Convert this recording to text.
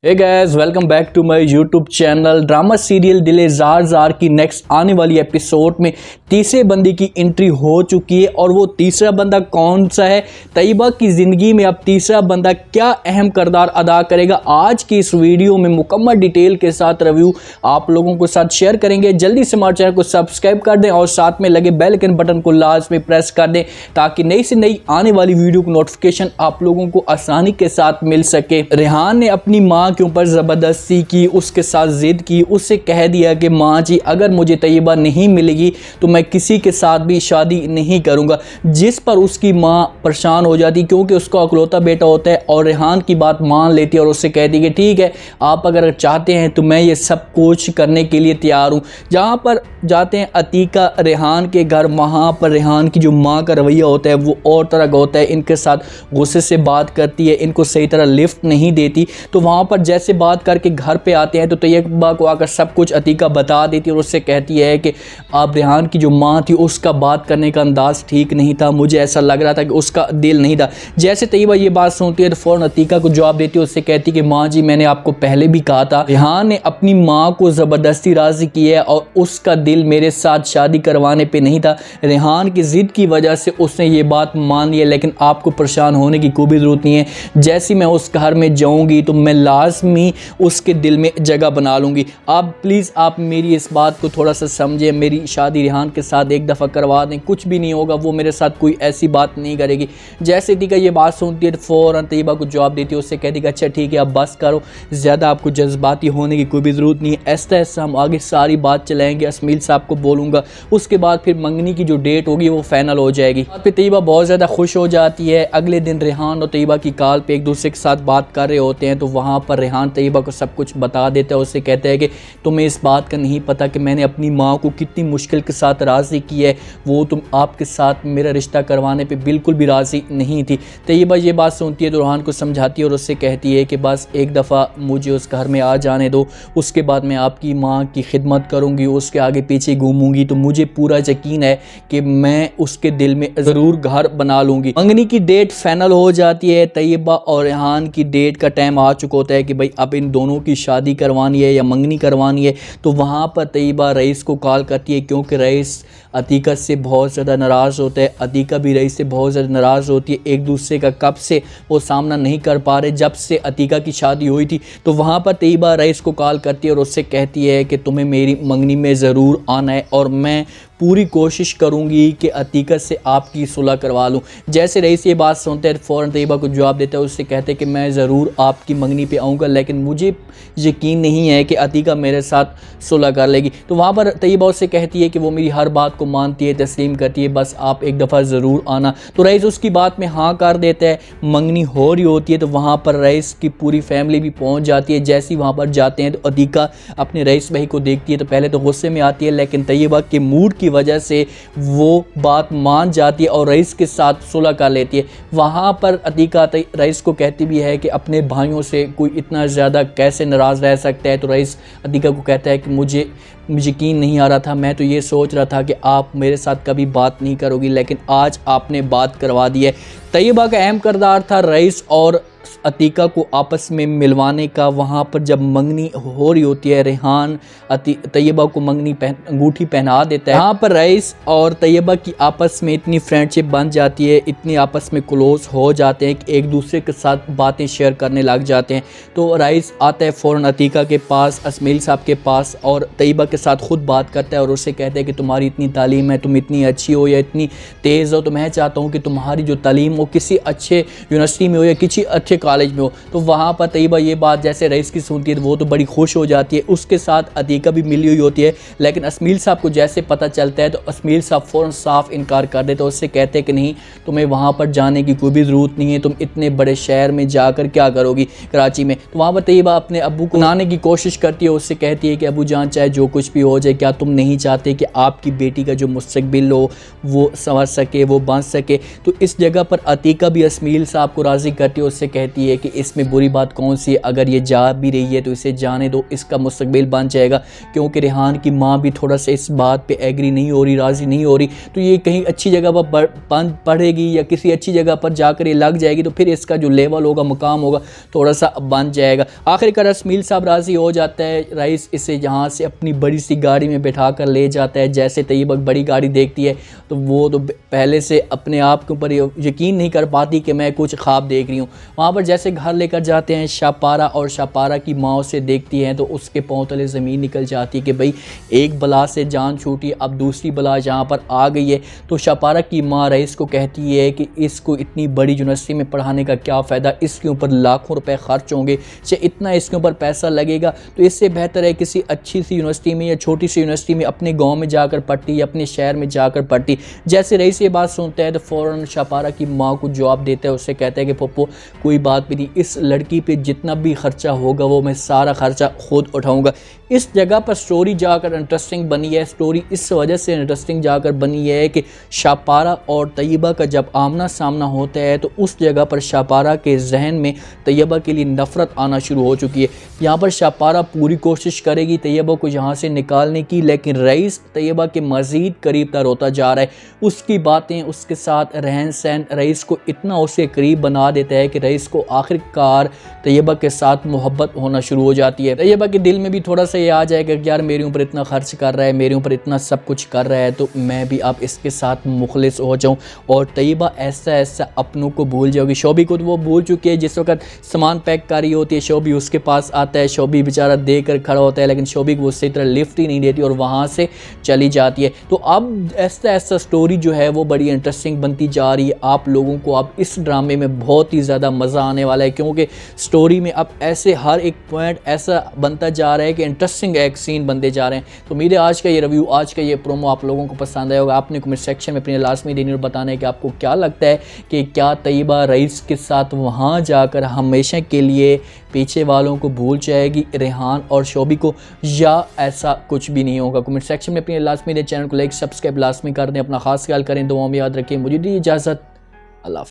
Hey guys, welcome back to my YouTube channel. Drama serial दिले जार जार की नेक्स्ट आने वाली एपिसोड में तीसरे बंदे की एंट्री हो चुकी है। और वो तीसरा बंदा कौन सा है, तैयबा की ज़िंदगी में अब तीसरा बंदा क्या अहम किरदार अदा करेगा, आज की इस वीडियो में मुकम्मल डिटेल के साथ रिव्यू आप लोगों के साथ शेयर करेंगे। जल्दी से हमारे चैनल को सब्सक्राइब कर दें और साथ में लगे बेल आइकन बटन को लाजमी प्रेस कर दें ताकि नई से नई आने वाली वीडियो की नोटिफिकेशन आप लोगों को आसानी के साथ मिल सके। रेहान ने अपनी माँ के ऊपर ज़बरदस्ती की, उसके साथ ज़िद की, उससे कह दिया कि माँ जी अगर मुझे तैयबा नहीं मिलेगी तो मैं किसी के साथ भी शादी नहीं करूँगा, जिस पर उसकी माँ परेशान हो जाती क्योंकि उसका अकलौता बेटा होता है। और रेहान की बात मान लेती है और उससे कहती कि ठीक है, आप अगर चाहते हैं तो मैं ये सब कुछ करने के लिए तैयार हूँ। जहाँ पर जाते हैं अतीका रेहान के घर, वहाँ पर रेहान की जो माँ का रवैया होता है वो और तरह का होता है। इनके साथ गुस्से से बात करती है, इनको सही तरह लिफ्ट नहीं देती। तो वहाँ पर जैसे बात करके घर पे आते हैं तो तैयबा को आकर सब कुछ अतीका बता देती है और उससे कहती है कि आप रेहान की जो माँ थी उसका बात करने का अंदाज़ ठीक नहीं था, मुझे ऐसा लग रहा था कि उसका दिल नहीं था। जैसे तैयबा ये बात सुनती है तो फ़ौरन अतीका को जवाब देती है, उससे कहती है कि माँ जी मैंने आपको पहले भी कहा था, रेहान ने अपनी माँ को ज़बरदस्ती राज़ी किया है और उसका दिल मेरे साथ शादी करवाने पर नहीं था। रेहान की ज़िद की वजह से उसने ये बात मान ली है, लेकिन आपको परेशान होने की कोई भी ज़रूरत नहीं है। जैसे मैं उस घर में जाऊँगी तो मैं लाजमी उसके दिल में जगह बना लूँगी। आप प्लीज़ आप मेरी इस बात को थोड़ा सा समझें, मेरी शादी रेहान के साथ एक दफ़ा करवा दें, कुछ भी नहीं होगा, वो मेरे साथ कोई ऐसी बात नहीं करेगी। जैसे अतीका ये बात सुनती है तो फ़ौरन तैयबा को जवाब देती है, उससे कहती है अच्छा ठीक है आप बस करो, ज़्यादा आपको जज्बाती होने की कोई भी ज़रूरत नहीं है, ऐसा ऐसा हम आगे सारी बात चलाएँगे, असमील साहब को बोलूँगा, उसके बाद फिर मंगनी की जो डेट होगी वो फाइनल हो जाएगी। फिर तैयबा बहुत ज़्यादा खुश हो जाती है। अगले दिन रेहान और तैयबा की कॉल पे एक दूसरे के साथ बात कर रहे होते हैं तो वहाँ पर रेहान तैयबा को सब कुछ बता देता है। उससे कहता है कि तुम्हें इस बात का नहीं पता कि मैंने अपनी माँ को कितनी मुश्किल के साथ राज़ी की है, वो तुम आपके साथ मेरा रिश्ता करवाने पे बिल्कुल भी राज़ी नहीं थी। तैयबा ये बात सुनती है तो रेहान को समझाती है और उससे कहती है कि बस एक दफ़ा मुझे उस घर में आ जाने दो, उसके बाद मैं आपकी माँ की खिदमत करूँगी, उसके आगे पीछे घूमूंगी तो मुझे पूरा यकीन है कि मैं उसके दिल में ज़रूर घर बना लूँगी। मंगनी की डेट फाइनल हो जाती है। तैयबा और रेहान की डेट का टाइम आ चुका होता है कि भाई अब इन दोनों की शादी करवानी है या मंगनी करवानी है। तो वहाँ पर तैयबा रईस को कॉल करती है क्योंकि रईस अतीका से बहुत ज़्यादा नाराज़ होता है, अतीका भी रईस से बहुत ज़्यादा नाराज़ होती है। एक दूसरे का कब से वो सामना नहीं कर पा रहे, जब से अतीका की शादी हुई थी। तो वहाँ पर तैयबा रईस को कॉल करती है और उससे कहती है कि तुम्हें मेरी मंगनी में ज़रूर आना है और मैं पूरी कोशिश करूंगी कि अतीका से आपकी सुलह करवा लूं। जैसे रईस ये बात सुनते हैं फ़ौरन तैयबा को जवाब देता है, उससे कहते हैं कि मैं ज़रूर आपकी मंगनी पे आऊँगा, लेकिन मुझे यकीन नहीं है कि अतीका मेरे साथ सुलह कर लेगी। तो वहाँ पर तैयबा उससे कहती है कि वो मेरी हर बात को मानती है, तस्लीम करती है, बस आप एक दफ़ा ज़रूर आना। तो रईस उसकी बात में हाँ कर देता है। मंगनी हो रही होती है तो वहाँ पर रईस की पूरी फैमिली भी पहुँच जाती है। जैसे ही वहाँ पर जाते हैं तो अतीका अपने रईस भाई को देखती है तो पहले तो गुस्से में आती है, लेकिन तैयबा के मूड की वजह से वो बात मान जाती है और रईस के साथ सुलह कर लेती है। वहाँ पर अतीका रईस को कहती भी है कि अपने भाइयों से कोई इतना ज़्यादा कैसे नाराज़ रह सकता है। तो रईस अतीका को कहता है कि मुझे यकीन नहीं आ रहा था, मैं तो ये सोच रहा था कि आप मेरे साथ कभी बात नहीं करोगी, लेकिन आज आपने बात करवा दी है। तैयबा का अहम किरदार था रईस और अतीका को आपस में मिलवाने का। वहाँ पर जब मंगनी हो रही होती है, रेहान तैयबा को मंगनी अंगूठी पहना देता है। यहाँ पर रईस और तैयबा की आपस में इतनी फ्रेंडशिप बन जाती है, इतनी आपस में क्लोज हो जाते हैं कि एक दूसरे के साथ बातें शेयर करने लग जाते हैं। तो रईस आता है फ़ौरन अतीका के पास, असमील साहब के पास, और तैयबा के साथ खुद बात करता है और उससे कहता है कि तुम्हारी इतनी तालीम है, तुम इतनी अच्छी हो या इतनी तेज़ हो, तो मैं चाहता हूँ कि तुम्हारी जो तालीम हो किसी अच्छे यूनिवर्सिटी में हो या किसी अच्छे कॉलेज में हो। तो वहाँ पर तैयबा ये बात जैसे रईस की सुनती है तो वो तो बड़ी खुश हो जाती है। उसके साथ अतीका भी मिली हुई होती है, लेकिन असमील साहब को जैसे पता चलता है तो असमील साहब फ़ौरन साफ इनकार कर देते हैं। उससे कहते हैं कि नहीं, तुम्हें वहाँ पर जाने की कोई भी ज़रूरत नहीं है, तुम इतने बड़े शहर में जाकर क्या करोगी कराची में। तो वहाँ पर तैयबा अपने अब्बू को मनाने की कोशिश करती है। उससे कहती है कि अब्बू जान चाहे जो कुछ भी हो जाए, क्या तुम नहीं चाहते कि आपकी बेटी का जो मुस्तकबिल हो वो संवर सके, वो बन सके। तो इस जगह पर अतीका भी असमील साहब को राज़ी करती है। उससे कहती कहती है कि इसमें बुरी बात कौन सी है, अगर ये जा भी रही है तो इसे जाने दो, इसका मुस्तकबिल बन जाएगा। क्योंकि रेहान की माँ भी थोड़ा सा इस बात पे एग्री नहीं हो रही, राज़ी नहीं हो रही, तो ये कहीं अच्छी जगह पर पढ़ेगी या किसी अच्छी जगह पर जाकर ये लग जाएगी तो फिर इसका जो लेवल होगा, मुकाम होगा, थोड़ा सा बन जाएगा। आखिरकार रसमील साहब राज़ी हो जाता है, रईस इसे यहाँ से अपनी बड़ी सी गाड़ी में बैठा कर ले जाता है। जैसे तैयबा बड़ी गाड़ी देखती है तो वो तो पहले से अपने आप के ऊपर यकीन नहीं कर पाती कि मैं कुछ ख्वाब देख रही हूँ। वहाँ पर जैसे घर लेकर जाते हैं शापारा, और शापारा की माँ उसे देखती हैं तो उसके पाँव तले ज़मीन निकल जाती है कि भाई एक बला से जान छूटी, अब दूसरी बला यहाँ पर आ गई है। तो शापारा की माँ रईस को कहती है कि इसको इतनी बड़ी यूनिवर्सिटी में पढ़ाने का क्या फ़ायदा, इसके ऊपर लाखों रुपए खर्च होंगे, चाहे इतना इसके ऊपर पैसा लगेगा, तो इससे बेहतर है किसी अच्छी सी यूनिवर्सिटी में या छोटी सी यूनिवर्सिटी में अपने गाँव में जाकर पढ़ती या अपने शहर में जाकर पढ़ती। जैसे रईस ये बात सुनता है तो फ़ौरन शापारा की माँ को जवाब देता है, उससे कहता है कि पप्पू कोई बात भी नहीं, इस लड़की पे जितना भी खर्चा होगा वो मैं सारा खर्चा खुद उठाऊंगा। इस जगह पर स्टोरी जाकर इंटरेस्टिंग बनी है। स्टोरी इस वजह से इंटरेस्टिंग जाकर बनी है कि शापारा और तैयबा का जब आमना सामना होता है तो उस जगह पर शापारा के जहन में तैयबा के लिए नफ़रत आना शुरू हो चुकी है। यहाँ पर शापारा पूरी कोशिश करेगी तैयबा को यहाँ से निकालने की, लेकिन रईस तैयबा के मज़ीद करीब तर होता जा रहा है। उसकी बातें, उसके साथ रहन सहन रईस को इतना उससे करीब बना देता है कि रईस को आखिरकार तैयबा के साथ मोहब्बत होना शुरू हो जाती है। तैयबा के दिल में भी थोड़ा सा ये आ जाएगा कि यार मेरे ऊपर इतना खर्च कर रहा है, मेरे ऊपर इतना सब कुछ कर रहा है, तो मैं भी अब इसके साथ मुखलिस हो जाऊं। और तैयबा ऐसा ऐसा अपनों को भूल जाओगी। शोभी को तो वो भूल चुकी है। जिस वक्त सामान पैक कर रही होती है शोभी उसके पास आता है, शोभी बेचारा देख कर खड़ा होता है, लेकिन शोभी को उससे तरह लिफ्ट ही नहीं देती और वहाँ से चली जाती है। तो अब ऐसा ऐसा स्टोरी जो है वो बड़ी इंटरेस्टिंग बनती जा रही है। आप लोगों को अब इस ड्रामे में बहुत ही ज़्यादा मज़ा आने वाला है, क्योंकि स्टोरी में अब ऐसे हर एक पॉइंट ऐसा बनता जा रहा है कि इंटरेस्टिंग एक सीन बनते जा रहे हैं। तो उम्मीद है आज का ये रिव्यू, आज का ये प्रोमो आप लोगों को पसंद आया होगा। आपने कमेंट सेक्शन में अपनी लाजमी देनी और बताना है कि आपको क्या लगता है कि क्या तैयबा रईस के साथ वहाँ जाकर हमेशा के लिए पीछे वालों को भूल जाएगी, रेहान और शोभी को, या ऐसा कुछ भी नहीं होगा। कमेंट सेक्शन में अपनी लाजमी दे, चैनल को लाइक सब्सक्राइब लाजमी कर दें, अपना खास ख्याल करें, दुआओं में याद रखें। मुझे दी इजाज़त, अल्लाह।